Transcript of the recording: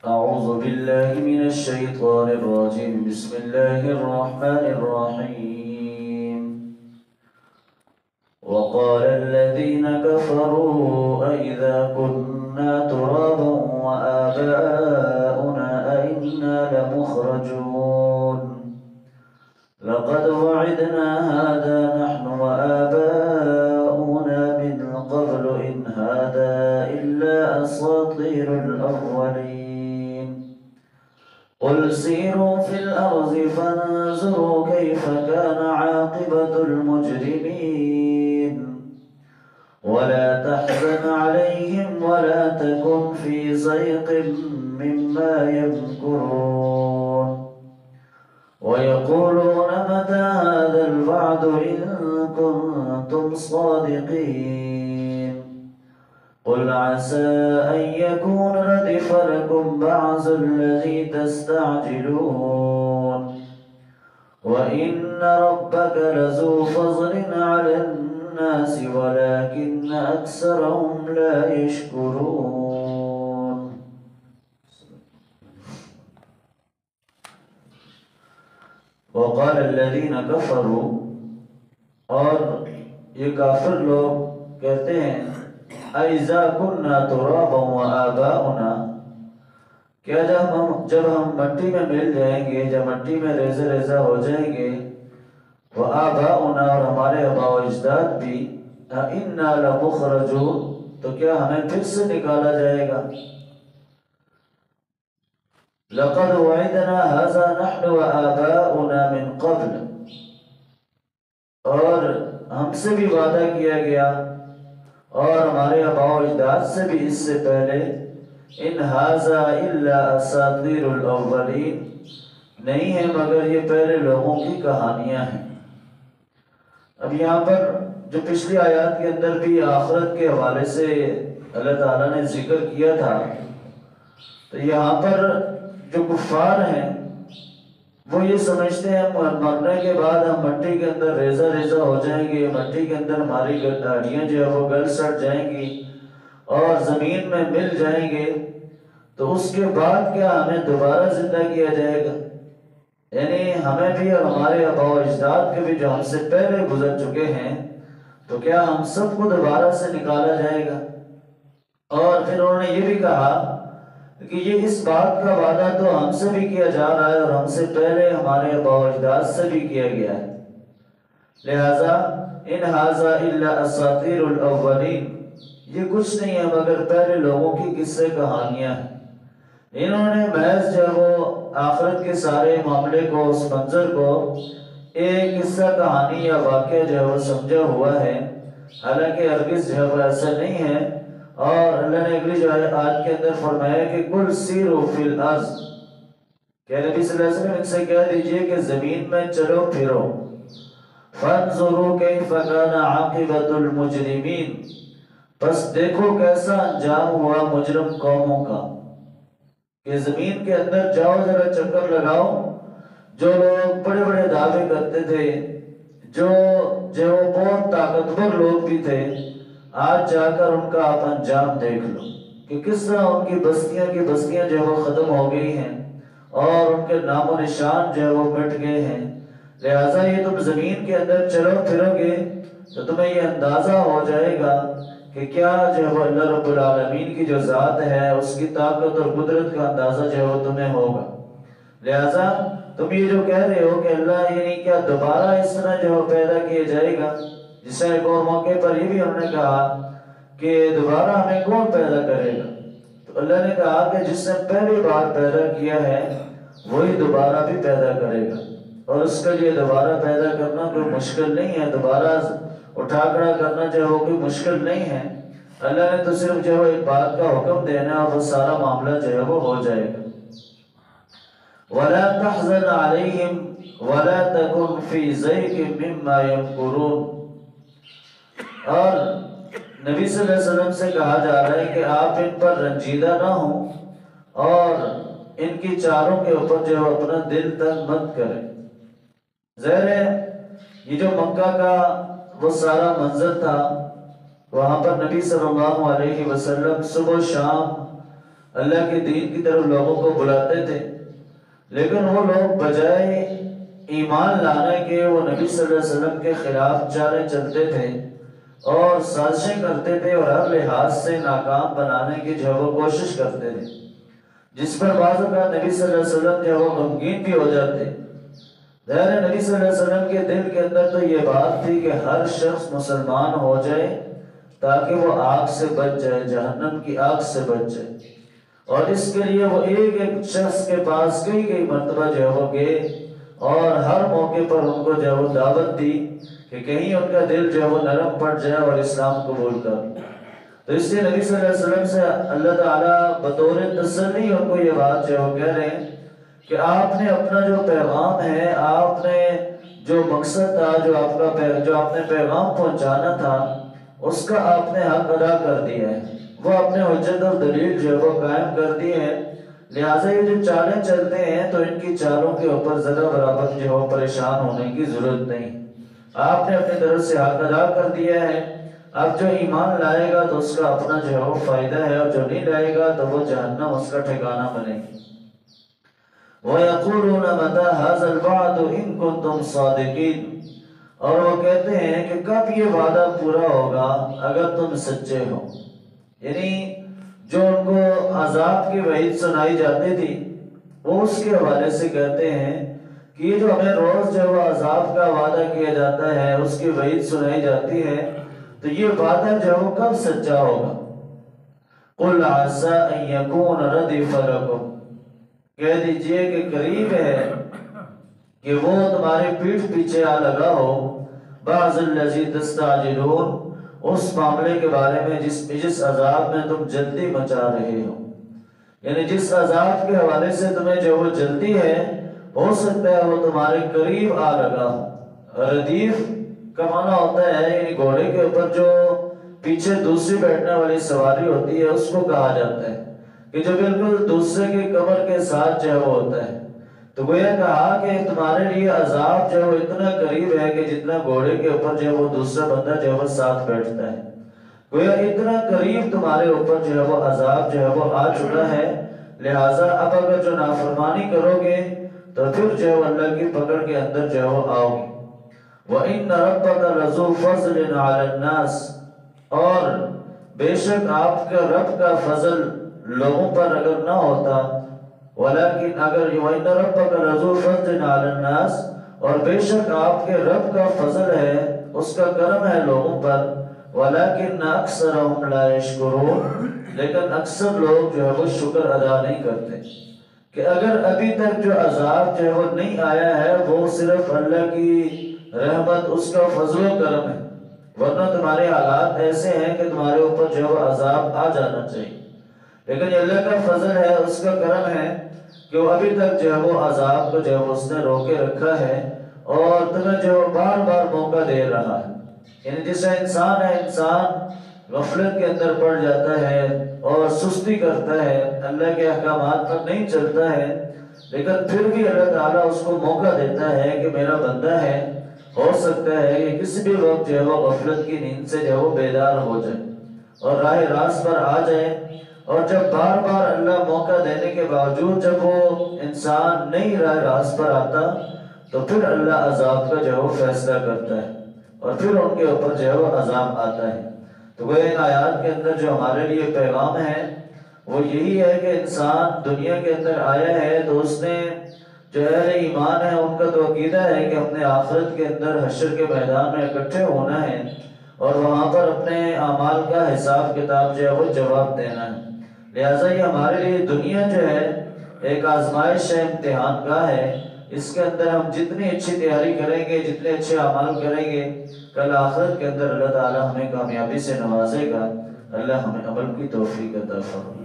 أعوذ بالله من الشيطان الرجيم. بسم الله الرحمن الرحيم. وقال الذين كفروا أئذا كنا ترابا وآباؤنا أئنا لمخرجون لقد وعدنا هذا نحن وآباؤنا من قبل إن هذا إلا أساطير الأولين. قل سيروا في الأرض فانظروا كيف كان عاقبة المجرمين ولا تحزن عليهم ولا تكن في ضيق مما يمكرون ويقولون متى هذا الوعد إن كنتم صادقين قل عسى أن يكون ردف لكم بعض الذي تستعجلون وإن ربك لذو فضل على الناس ولكن أكثرهم لا يشكرون. وقال الذين كفروا، اور یہ کافر لوگ کہتے ہیں اَإِذَا كُنَّا تُرَابًا وَآبَاؤُنَا، کیا جب ہم مٹی میں مل جائیں گے، جب مٹی میں ریزہ ریزہ ہو جائیں گے، وَآبَاؤُنَا، اور ہمارے آباء و اجداد بھی، أَإِنَّا لَمُخْرَجُونَ، تو کیا ہمیں پھر سے نکالا جائے گا؟ لَقَدْ وَعِدْنَا هَذَا نَحْنُ وَآبَاؤُنَا مِنْ قَبْلِ، اور ہم سے بھی وعدہ کیا گیا اور ہمارے آباء و اجداد سے بھی اس سے پہلے، ان ھذا الا اساطیر الاولین، نہیں ہے مگر یہ پہلے لوگوں کی کہانیاں ہیں۔ اب یہاں پر جو پچھلی آیات کے اندر بھی آخرت کے حوالے سے اللہ تعالیٰ نے ذکر کیا تھا، تو یہاں پر جو کفار ہیں وہ یہ سمجھتے ہیں مرنے کے بعد ہم مٹی کے اندر ریزہ ریزہ ہو جائیں گے، مٹی کے اندر ہماری ہڈیاں جو ہے وہ گل سڑ جائیں گی اور زمین میں مل جائیں گے، تو اس کے بعد کیا ہمیں دوبارہ زندہ کیا جائے گا؟ یعنی ہمیں بھی اور ہمارے آباء و اجداد کے بھی جو ہم سے پہلے گزر چکے ہیں، تو کیا ہم سب کو دوبارہ سے نکالا جائے گا؟ اور پھر انہوں نے یہ بھی کہا کہ یہ اس بات کا وعدہ تو ہم سے بھی کیا جا رہا ہے اور ہم سے پہلے ہمارے آباء و اجداد سے بھی کیا گیا ہے، لہذا ان ھذا الا اساطیر الاولین، یہ کچھ نہیں ہے مگر پہلے لوگوں کی قصے کہانیاں ہیں۔ انہوں نے محض جو وہ آخرت کے سارے معاملے کو، اس منظر کو ایک قصہ کہانی یا واقعہ جو ہے وہ سمجھا ہوا ہے، حالانکہ ہرگز جو ہے وہ ایسا نہیں ہے۔ اور اللہ نے اگلی جو ہے آیت کے اندر فرمایا کہ قل سیروا فی الارض، کہ نبی صلی اللہ علیہ وسلم ان سے کہہ دیجئے کہ زمین میں چلو پھرو، فانظروا کیف کان عاقبۃ المجرمین، بس دیکھو کیسا انجام ہوا مجرم قوموں کا، کہ زمین کے اندر جاؤ، ذرا چکر لگاؤ، جو لوگ بڑے بڑے دعوے کرتے تھے، جو بہت طاقتور لوگ بھی تھے، آج جا کر ان کا آپ انجام دیکھ لو کہ کس طرح ان کی بستیاں جو ہے وہ ختم ہو گئی ہیں اور ان کے نام و نشان جو ہے وہ مٹ گئے ہیں۔ لہٰذا یہ تم زمین کے اندر چلو پھرو گے تو تمہیں یہ اندازہ ہو جائے گا کہ کیا جو ہے وہ اللہ رب العالمین کی جو ذات ہے، اس کی طاقت اور قدرت کا اندازہ جو ہے وہ تمہیں ہوگا۔ لہٰذا تم یہ جو کہہ رہے ہو کہ اللہ یعنی کیا دوبارہ اس طرح جو ہے پیدا کیا جائے گا، جس سے ایک اور موقع پر یہ بھی انہوں نے کہا کہ دوبارہ ہمیں کون پیدا کرے گا؟ تو اللہ نے کہا کہ جس نے پہلی بار پیدا کیا ہے وہی دوبارہ بھی پیدا کرے گا، اور اس کے لیے دوبارہ پیدا کرنا کوئی مشکل نہیں ہے، دوبارہ اٹھا کھڑا کرنا جو ہے وہ کوئی مشکل نہیں ہے۔ اللہ نے تو صرف جو ہے ایک بات کا حکم دینا اور وہ سارا معاملہ جو ہے وہ ہو جائے گا۔ وَلَا تَحْزَنْ عَلَيْهِمْ وَلَا تَكُنْ فِي ضَيْقٍ مِّمَّا يَمْكُرُونَ، اور نبی صلی اللہ علیہ وسلم سے کہا جا رہا ہے کہ آپ ان پر رنجیدہ نہ ہوں اور ان کی چاروں کے اوپر جو ہے اپنا دل تنگ مت کریں۔ ظاہر ہے یہ جو مکہ کا وہ سارا منظر تھا، وہاں پر نبی صلی اللہ علیہ وسلم صبح و شام اللہ کے دین کی طرف لوگوں کو بلاتے تھے، لیکن وہ لوگ بجائے ایمان لانے کے وہ نبی صلی اللہ علیہ وسلم کے خلاف چالیں چلتے تھے اور سازشیں کرتے تھے اور ہر لحاظ سے ناکام بنانے کی جو وہ کوشش کرتے تھے، جس پر بعض اوقات نبی صلی اللہ علیہ وسلم جو وہ غمگین بھی ہو جاتے۔ ظاہر نبی صلی اللہ علیہ وسلم کے دل کے اندر تو یہ بات تھی کہ ہر شخص مسلمان ہو جائے تاکہ وہ آگ سے بچ جائے، جہنم کی آگ سے بچ جائے، اور اس کے لیے وہ ایک ایک شخص کے پاس کئی مرتبہ جو ہے وہ گئے اور ہر موقع پر ان کو جو ہے وہ دعوت دی کہ کہیں ان کا دل جو ہے وہ نرم پڑ جائے اور اسلام قبول کر۔ تو اس لیے نبی صلی اللہ علیہ وسلم سے اللہ تعالیٰ بطور تسلی ان کو یہ بات جو ہے وہ کہہ رہے ہیں کہ آپ نے اپنا جو پیغام ہے، آپ نے جو مقصد تھا، جو آپ نے پیغام پہنچانا تھا، اس کا آپ نے حق ادا کر دیا ہے، وہ اپنے حجت اور دلیل جو ہے وہ قائم کر دی ہے۔ لہٰذا یہ جو چالیں چلتے ہیں تو ان کی چالوں کے اوپر ذرا برابر جو ہے پریشان ہونے کی ضرورت نہیں، آپ نے اپنی طرف سے حق ادا کر دیا ہے۔ اب جو ایمان لائے گا تو اس کا اپنا جو ہے وہ فائدہ ہے، اور جو نہیں لائے گا تو وہ جہنم اس کا ٹھکانہ بنے گی۔ وَيَقُولُونَ مَتَى هَذَا الْوَعْدُ إِن كُنتُمْ صَادِقِينَ، اور وہ کہتے ہیں کہ کب یہ وعدہ پورا ہوگا اگر تم سچے ہو۔ یعنی جو ان کو عذاب کی وعید سنائی جاتی تھی وہ اس کے حوالے سے کہتے ہیں کہ یہ جو ہمیں روز جو وہ عذاب کا وعدہ کیا جاتا ہے، اس کی وعید سنائی جاتی ہے، تو یہ وعدہ جو وہ کب سچا ہوگا۔ قُلْ عَسَىٰ أَن يَكُونَ رَدِفَ لَكُمْ، کہہ دیجئے کہ قریب ہے کہ وہ تمہاری پیٹھ پیچھے آ لگا ہو، بَعْضَ الَّذِي تَسْتَعْجِلُونَ، اس معاملے کے بارے میں جس عذاب میں تم جلدی مچا رہے ہو، یعنی جس عذاب کے حوالے سے تمہیں جو وہ جلدی ہے، ہو سکتا ہے وہ تمہارے قریب آ لگا ہو۔ ردیف کا معنی ہوتا ہے یعنی گھوڑے کے اوپر جو پیچھے دوسری بیٹھنے والی سواری ہوتی ہے اس کو کہا جاتا ہے کہ جو بالکل دوسرے کی کمر کے ساتھ جو وہ ہوتا ہے۔ تو گویا کہا کہ تمہارے لیے عذاب جو وہ اتنا قریب ہے کہ جتنا گھوڑے کے اوپر جو وہ دوسرا بندہ جو وہ ساتھ بیٹھتا ہے، گویا اتنا قریب تمہارے اوپر جو ہے وہ عذاب جو ہے وہ آ چکا ہے۔ لہٰذا اب اگر جو نافرمانی کرو گے تو پھر جو ہے اللہ کی پکڑ کے اندر جو ہے وہ آؤ گے۔ وَإِنَّ رَبَّكَ لَذُو فَضْلٍ عَلَى النَّاسِ، اور بے شک آپ کا رب کا فضل لوگوں پر اگر نہ ہوتا، ولیکن اگر وَإِنَّ رَبَّكَ لَذُو فَضْلٍ عَلَى النَّاسِ، اور بے شک آپ کے رب کا فضل ہے، اس کا کرم ہے لوگوں پر، ولیکن اکثرهم لا یشکرون، لیکن اکثر لوگ جو ہے وہ شکر ادا نہیں کرتے۔ کہ اگر ابھی تک جو عذاب جو ہے وہ نہیں آیا ہے وہ صرف اللہ کی رحمت، اس کا فضل و کرم ہے، ورنہ تمہارے حالات ایسے ہیں کہ تمہارے اوپر جو ہے عذاب آ جانا چاہیے، لیکن یہ اللہ کا فضل ہے، اس کا کرم ہے کہ وہ ابھی تک جو ہے وہ عذاب کو جو ہے اس نے روکے رکھا ہے اور تمہیں جو بار بار موقع دے رہا ہے۔ یعنی جیسا انسان ہے، انسان غفلت کے اندر پڑ جاتا ہے اور سستی کرتا ہے، اللہ کے احکامات پر نہیں چلتا ہے، لیکن پھر بھی اللہ تعالیٰ اس کو موقع دیتا ہے کہ میرا بندہ ہے، ہو سکتا ہے کہ کسی بھی وقت جو ہے وہ غفلت کی نیند سے جو ہے وہ بیدار ہو جائے اور راہ راست پر آ جائے۔ اور جب بار بار اللہ موقع دینے کے باوجود جب وہ انسان نہیں راہ راست پر آتا تو پھر اللہ عذاب کا جو ہے وہ فیصلہ کرتا ہے اور پھر ان کے اوپر جو ہے وہ عذاب آتا ہے۔ تو وہ ان آیات کے اندر جو ہمارے لیے پیغام ہے وہ یہی ہے کہ انسان دنیا کے اندر آیا ہے تو اس نے جو اہل ایمان ہے ان کا تو عقیدہ ہے کہ اپنے آخرت کے اندر حشر کے میدان میں اکٹھے ہونا ہے اور وہاں پر اپنے اعمال کا حساب کتاب جو ہے وہ جواب دینا ہے۔ لہٰذا یہ ہمارے لیے دنیا جو ہے ایک آزمائش ہے، امتحان گاہ ہے، اس کے اندر ہم جتنی اچھی تیاری کریں گے، جتنے اچھے اعمال کریں گے، کل آخرت کے اندر اللہ تعالی ہمیں کامیابی سے نوازے گا۔ اللہ ہمیں عمل کی توفیق عطا فرمائے۔